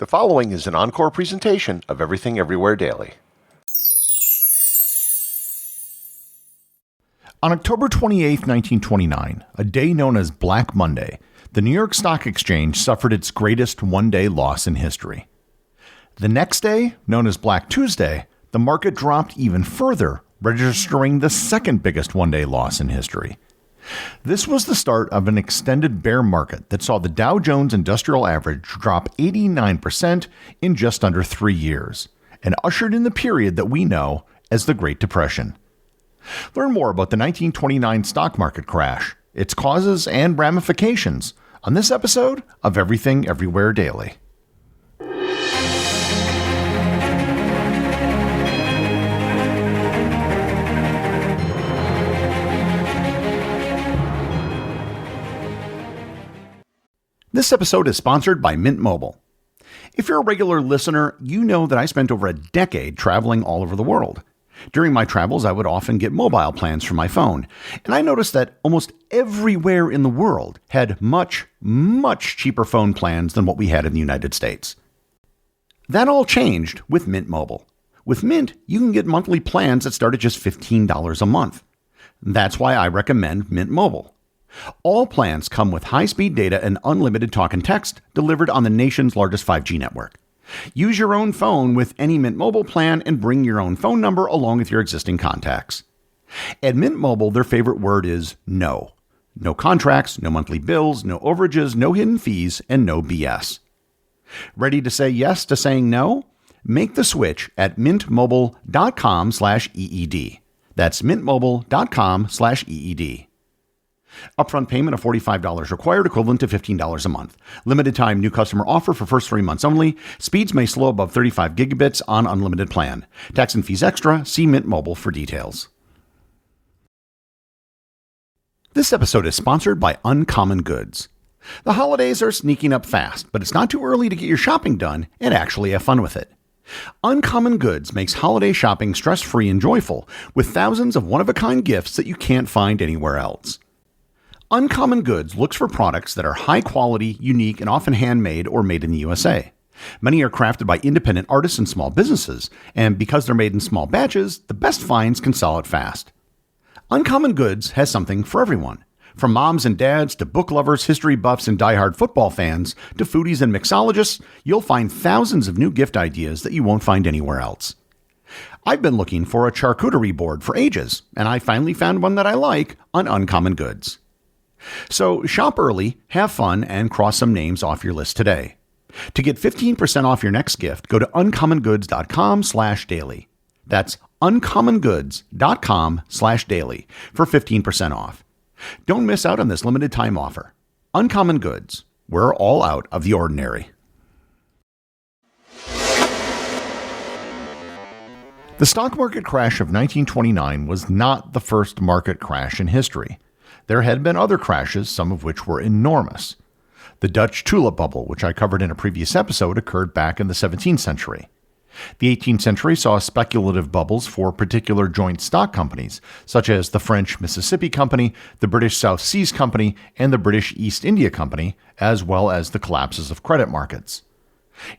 The following is an Encore presentation of Everything Everywhere Daily. On October 28, 1929, a day known as Black Monday, the New York Stock Exchange suffered its greatest one-day loss in history. The next day, known as Black Tuesday, the market dropped even further, registering the second biggest one-day loss in history. This was the start of an extended bear market that saw the Dow Jones Industrial Average drop 89% in just under 3 years, and ushered in the period that we know as the Great Depression. Learn more about the 1929 stock market crash, its causes and ramifications on this episode of Everything Everywhere Daily. This episode is sponsored by Mint Mobile. If you're a regular listener, you know that I spent over a decade traveling all over the world. During my travels, I would often get mobile plans for my phone, and I noticed that almost everywhere in the world had much, much cheaper phone plans than what we had in the United States. That all changed with Mint Mobile. With Mint, you can get monthly plans that start at just $15 a month. That's why I recommend Mint Mobile. All plans come with high-speed data and unlimited talk and text delivered on the nation's largest 5G network. Use your own phone with any Mint Mobile plan and bring your own phone number along with your existing contacts. At Mint Mobile, their favorite word is no. No contracts, no monthly bills, no overages, no hidden fees, and no BS. Ready to say yes to saying no? Make the switch at mintmobile.com/EED. That's mintmobile.com/EED. Upfront payment of $45 required, equivalent to $15 a month. Limited time new customer offer for first 3 months only. Speeds may slow above 35 gigabits on unlimited plan. Tax and fees extra. See Mint Mobile for details. This episode is sponsored by Uncommon Goods. The holidays are sneaking up fast, but it's not too early to get your shopping done and actually have fun with it. Uncommon Goods makes holiday shopping stress-free and joyful, with thousands of one-of-a-kind gifts that you can't find anywhere else. Uncommon Goods looks for products that are high quality, unique, and often handmade or made in the USA. Many are crafted by independent artists and small businesses, and because they're made in small batches, the best finds can sell it fast. Uncommon Goods has something for everyone. From moms and dads to book lovers, history buffs, and diehard football fans to foodies and mixologists, you'll find thousands of new gift ideas that you won't find anywhere else. I've been looking for a charcuterie board for ages, and I finally found one that I like on Uncommon Goods. So shop early, have fun, and cross some names off your list today. To get 15% off your next gift, go to uncommongoods.com/daily. That's uncommongoods.com/daily for 15% off. Don't miss out on this limited time offer. Uncommon Goods. We're all out of the ordinary. The stock market crash of 1929 was not the first market crash in history. There had been other crashes, some of which were enormous. The Dutch tulip bubble, which I covered in a previous episode, occurred back in the 17th century. The 18th century saw speculative bubbles for particular joint stock companies, such as the French Mississippi Company, the British South Seas Company, and the British East India Company, as well as the collapses of credit markets.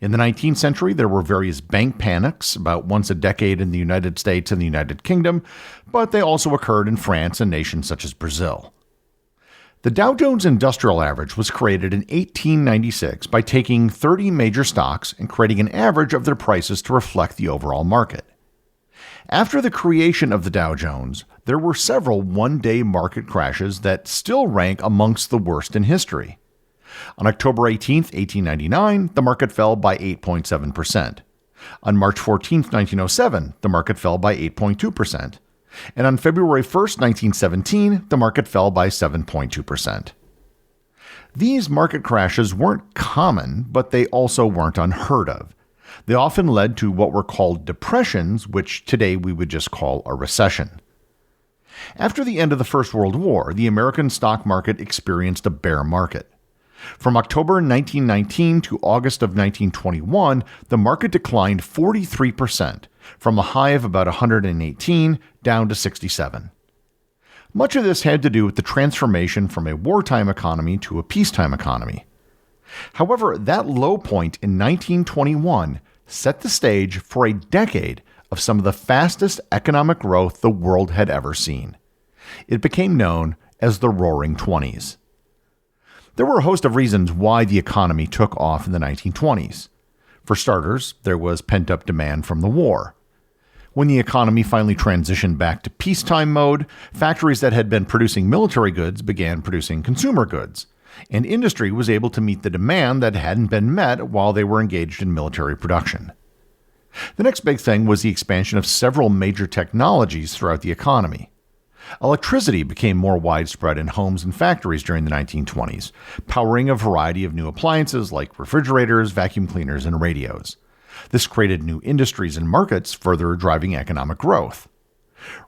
In the 19th century, there were various bank panics about once a decade in the United States and the United Kingdom, but they also occurred in France and nations such as Brazil. The Dow Jones Industrial Average was created in 1896 by taking 30 major stocks and creating an average of their prices to reflect the overall market. After the creation of the Dow Jones, there were several one-day market crashes that still rank amongst the worst in history. On October 18, 1899, the market fell by 8.7%. On March 14, 1907, the market fell by 8.2%. And on February 1st, 1917, the market fell by 7.2%. These market crashes weren't common, but they also weren't unheard of. They often led to what were called depressions, which today we would just call a recession. After the end of the First World War, the American stock market experienced a bear market. From October 1919 to August of 1921, the market declined 43%, from a high of about 118 down to 67. Much of this had to do with the transformation from a wartime economy to a peacetime economy. However, that low point in 1921 set the stage for a decade of some of the fastest economic growth the world had ever seen. It became known as the Roaring Twenties. There were a host of reasons why the economy took off in the 1920s. For starters, there was pent-up demand from the war. When the economy finally transitioned back to peacetime mode, factories that had been producing military goods began producing consumer goods, and industry was able to meet the demand that hadn't been met while they were engaged in military production. The next big thing was the expansion of several major technologies throughout the economy. Electricity became more widespread in homes and factories during the 1920s, powering a variety of new appliances like refrigerators, vacuum cleaners, and radios. This created new industries and markets, further driving economic growth.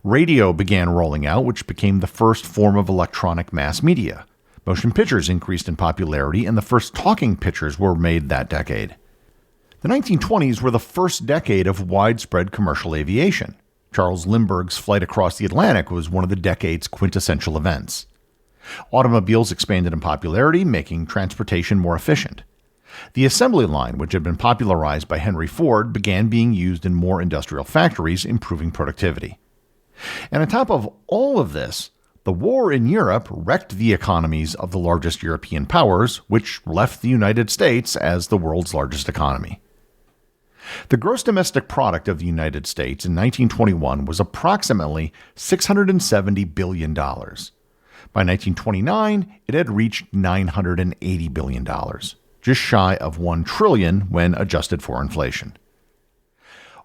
Radio began rolling out, which became the first form of electronic mass media. Motion pictures increased in popularity, and the first talking pictures were made that decade. The 1920s were the first decade of widespread commercial aviation. Charles Lindbergh's flight across the Atlantic was one of the decade's quintessential events. Automobiles expanded in popularity, making transportation more efficient. The assembly line, which had been popularized by Henry Ford, began being used in more industrial factories, improving productivity. And on top of all of this, the war in Europe wrecked the economies of the largest European powers, which left the United States as the world's largest economy. The gross domestic product of the United States in 1921 was approximately $670 billion. By 1929, it had reached $980 billion, just shy of $1 trillion when adjusted for inflation.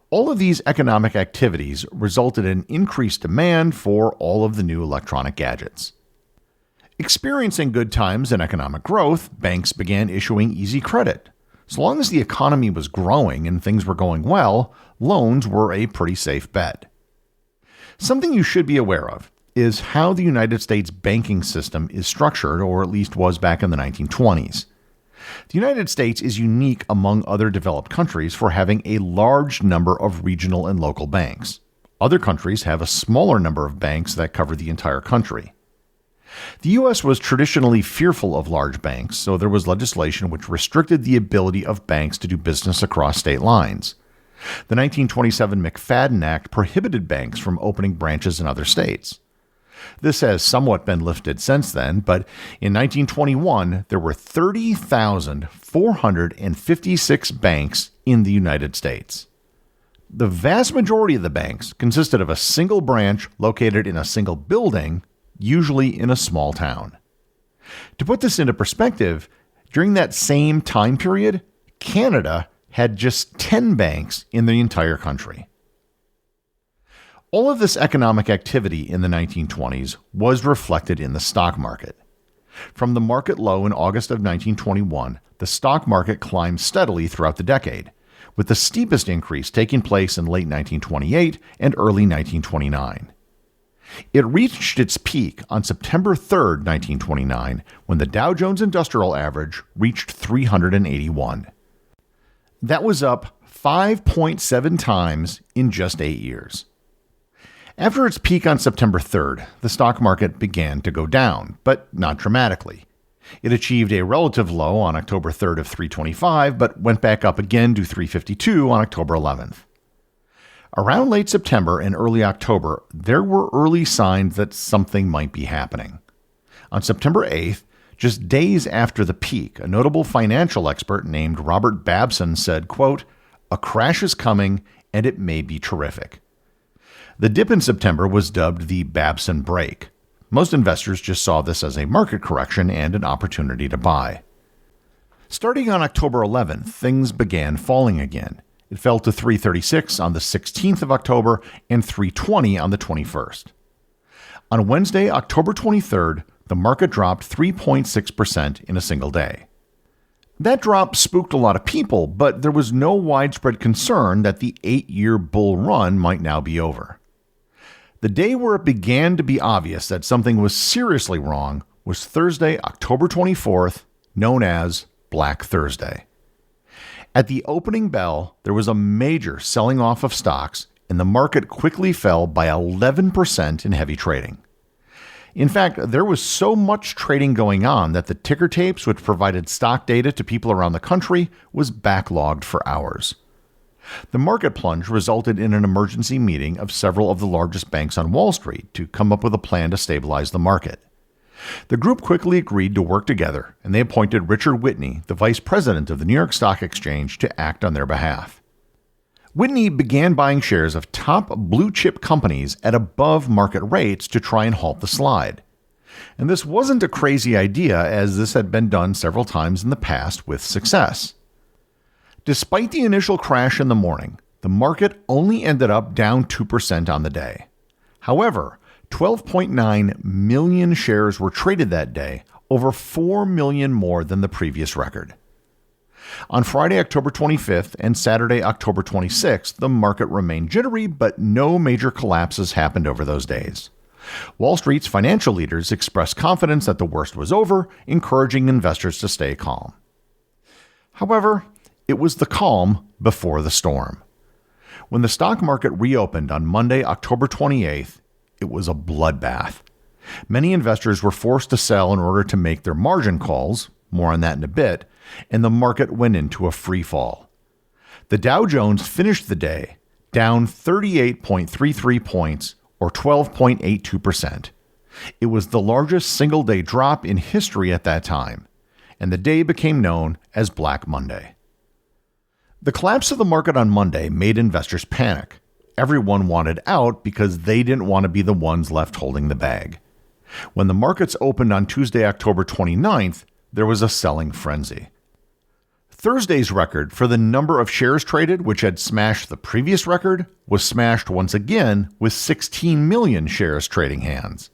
All of these economic activities resulted in increased demand for all of the new electronic gadgets. Experiencing good times and economic growth, banks began issuing easy credit. So long as the economy was growing and things were going well, loans were a pretty safe bet. Something you should be aware of is how the United States banking system is structured, or at least was back in the 1920s. The United States is unique among other developed countries for having a large number of regional and local banks. Other countries have a smaller number of banks that cover the entire country. The U.S. was traditionally fearful of large banks, so there was legislation which restricted the ability of banks to do business across state lines. The 1927 McFadden Act prohibited banks from opening branches in other states. This has somewhat been lifted since then, but in 1921, there were 30,456 banks in the United States. The vast majority of the banks consisted of a single branch located in a single building, usually in a small town. To put this into perspective, during that same time period, Canada had just 10 banks in the entire country. All of this economic activity in the 1920s was reflected in the stock market. From the market low in August of 1921, the stock market climbed steadily throughout the decade, with the steepest increase taking place in late 1928 and early 1929. It reached its peak on September 3, 1929, when the Dow Jones Industrial Average reached 381. That was up 5.7 times in just 8 years. After its peak on September 3rd, the stock market began to go down, but not dramatically. It achieved a relative low on October 3rd of 325, but went back up again to 352 on October 11th. Around late September and early October, there were early signs that something might be happening. On September 8th, just days after the peak, a notable financial expert named Robert Babson said, quote, "A crash is coming and it may be terrific." The dip in September was dubbed the Babson break. Most investors just saw this as a market correction and an opportunity to buy. Starting on October 11th, things began falling again. It fell to 336 on the 16th of October and 320 on the 21st. On Wednesday, October 23rd, the market dropped 3.6% in a single day. That drop spooked a lot of people, but there was no widespread concern that the 8-year bull run might now be over. The day where it began to be obvious that something was seriously wrong was Thursday, October 24th, known as Black Thursday. At the opening bell, there was a major selling off of stocks, and the market quickly fell by 11% in heavy trading. In fact, there was so much trading going on that the ticker tapes, which provided stock data to people around the country, was backlogged for hours. The market plunge resulted in an emergency meeting of several of the largest banks on Wall Street to come up with a plan to stabilize the market. The group quickly agreed to work together, and they appointed Richard Whitney, the vice president of the New York Stock Exchange, to act on their behalf. Whitney began buying shares of top blue-chip companies at above market rates to try and halt the slide. And this wasn't a crazy idea, as this had been done several times in the past with success. Despite the initial crash in the morning, the market only ended up down 2% on the day. However, 12.9 million shares were traded that day, over 4 million more than the previous record. On Friday, October 25th and Saturday, October 26th, the market remained jittery, but no major collapses happened over those days. Wall Street's financial leaders expressed confidence that the worst was over, encouraging investors to stay calm. However, it was the calm before the storm. When the stock market reopened on Monday, October 28th, it was a bloodbath. Many investors were forced to sell in order to make their margin calls, more on that in a bit, and the market went into a free fall. The Dow Jones finished the day down 38.33 points, or 12.82%. It was the largest single-day drop in history at that time, and the day became known as Black Monday. The collapse of the market on Monday made investors panic. Everyone wanted out because they didn't want to be the ones left holding the bag. When the markets opened on Tuesday, October 29th, there was a selling frenzy. Thursday's record for the number of shares traded, which had smashed the previous record, was smashed once again with 16 million shares trading hands.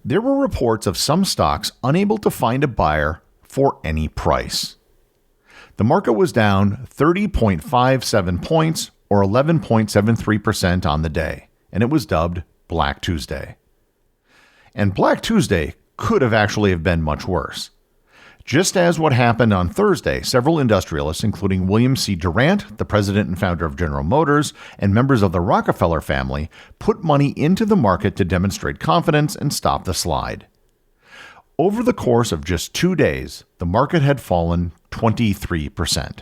There were reports of some stocks unable to find a buyer for any price. The market was down 30.57 points, or 11.73% on the day, and it was dubbed Black Tuesday. And Black Tuesday could have actually been much worse. Just as what happened on Thursday, several industrialists, including William C. Durant, the president and founder of General Motors, and members of the Rockefeller family, put money into the market to demonstrate confidence and stop the slide. Over the course of just 2 days, the market had fallen 23%.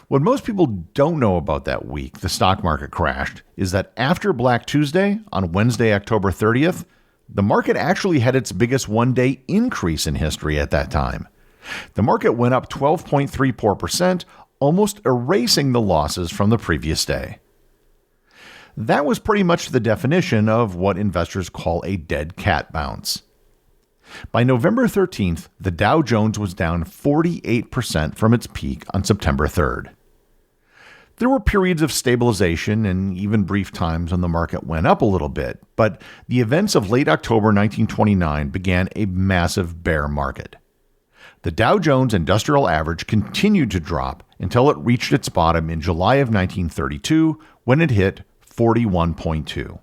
What most people don't know about that week the stock market crashed is that after Black Tuesday, on Wednesday, October 30th, the market actually had its biggest one-day increase in history at that time. The market went up 12.34%, almost erasing the losses from the previous day. That was pretty much the definition of what investors call a dead cat bounce. By November 13th, the Dow Jones was down 48% from its peak on September 3rd. There were periods of stabilization and even brief times when the market went up a little bit, but the events of late October 1929 began a massive bear market. The Dow Jones Industrial Average continued to drop until it reached its bottom in July of 1932 when it hit 41.2.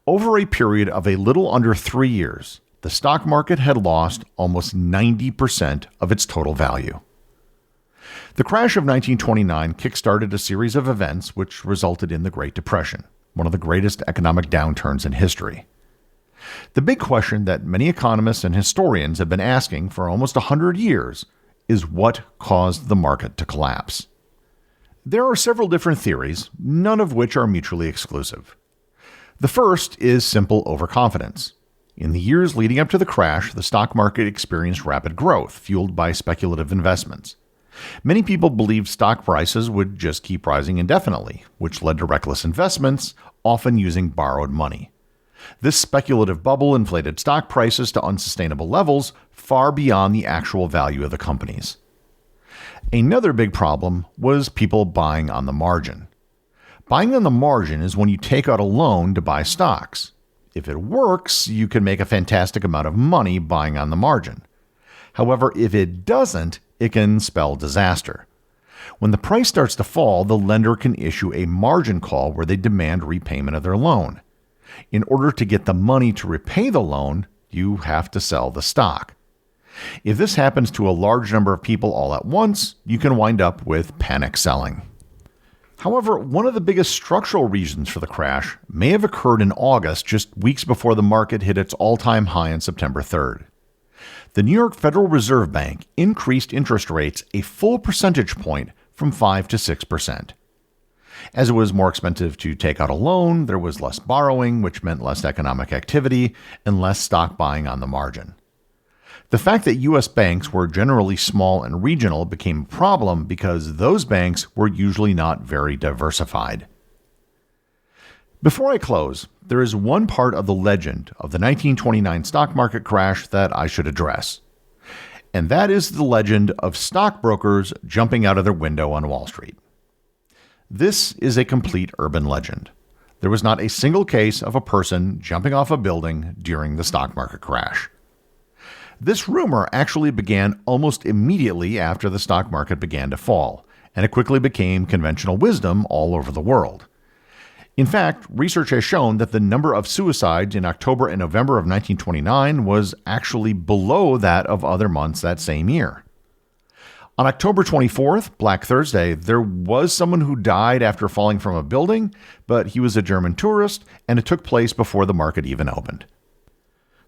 Over a period of a little under 3 years, the stock market had lost almost 90% of its total value. The crash of 1929 kick-started a series of events which resulted in the Great Depression, one of the greatest economic downturns in history. The big question that many economists and historians have been asking for almost 100 years is what caused the market to collapse. There are several different theories, none of which are mutually exclusive. The first is simple overconfidence. In the years leading up to the crash, the stock market experienced rapid growth, fueled by speculative investments. Many people believed stock prices would just keep rising indefinitely, which led to reckless investments, often using borrowed money. This speculative bubble inflated stock prices to unsustainable levels, far beyond the actual value of the companies. Another big problem was people buying on the margin. Buying on the margin is when you take out a loan to buy stocks. If it works, you can make a fantastic amount of money buying on the margin. However, if it doesn't, it can spell disaster. When the price starts to fall, the lender can issue a margin call where they demand repayment of their loan. In order to get the money to repay the loan, you have to sell the stock. If this happens to a large number of people all at once, you can wind up with panic selling. However, one of the biggest structural reasons for the crash may have occurred in August, just weeks before the market hit its all-time high on September 3rd. The New York Federal Reserve Bank increased interest rates a full percentage point from 5 to 6%. As it was more expensive to take out a loan, there was less borrowing, which meant less economic activity and less stock buying on the margin. The fact that U.S. banks were generally small and regional became a problem because those banks were usually not very diversified. Before I close, there is one part of the legend of the 1929 stock market crash that I should address. And that is the legend of stockbrokers jumping out of their window on Wall Street. This is a complete urban legend. There was not a single case of a person jumping off a building during the stock market crash. This rumor actually began almost immediately after the stock market began to fall, and it quickly became conventional wisdom all over the world. In fact, research has shown that the number of suicides in October and November of 1929 was actually below that of other months that same year. On October 24th, Black Thursday, there was someone who died after falling from a building, but he was a German tourist, and it took place before the market even opened.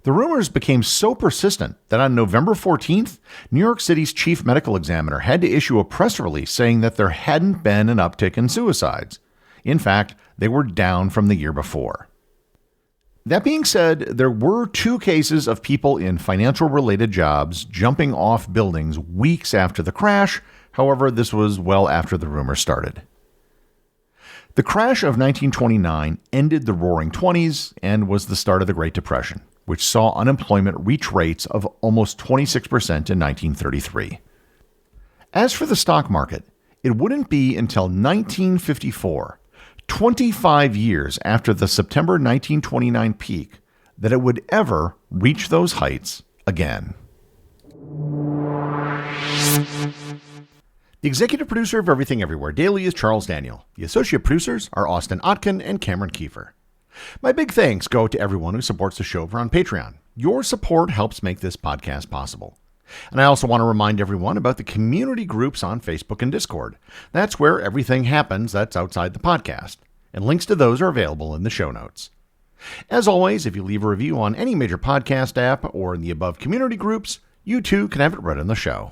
The rumors became so persistent that on November 14th, New York City's chief medical examiner had to issue a press release saying that there hadn't been an uptick in suicides. In fact, they were down from the year before. That being said, there were 2 cases of people in financial-related jobs jumping off buildings weeks after the crash. However, this was well after the rumor started. The crash of 1929 ended the Roaring '20s and was the start of the Great Depression, which saw unemployment reach rates of almost 26% in 1933. As for the stock market, it wouldn't be until 1954, 25 years after the September 1929 peak, that it would ever reach those heights again. The executive producer of Everything Everywhere Daily is Charles Daniel. The associate producers are Austin Oetken and Cameron Kieffer. My big thanks go to everyone who supports the show over on Patreon. Your support helps make this podcast possible. And I also want to remind everyone about the community groups on Facebook and Discord. That's where everything happens that's outside the podcast, and links to those are available in the show notes. As always, if you leave a review on any major podcast app or in the above community groups, you too can have it read on the show.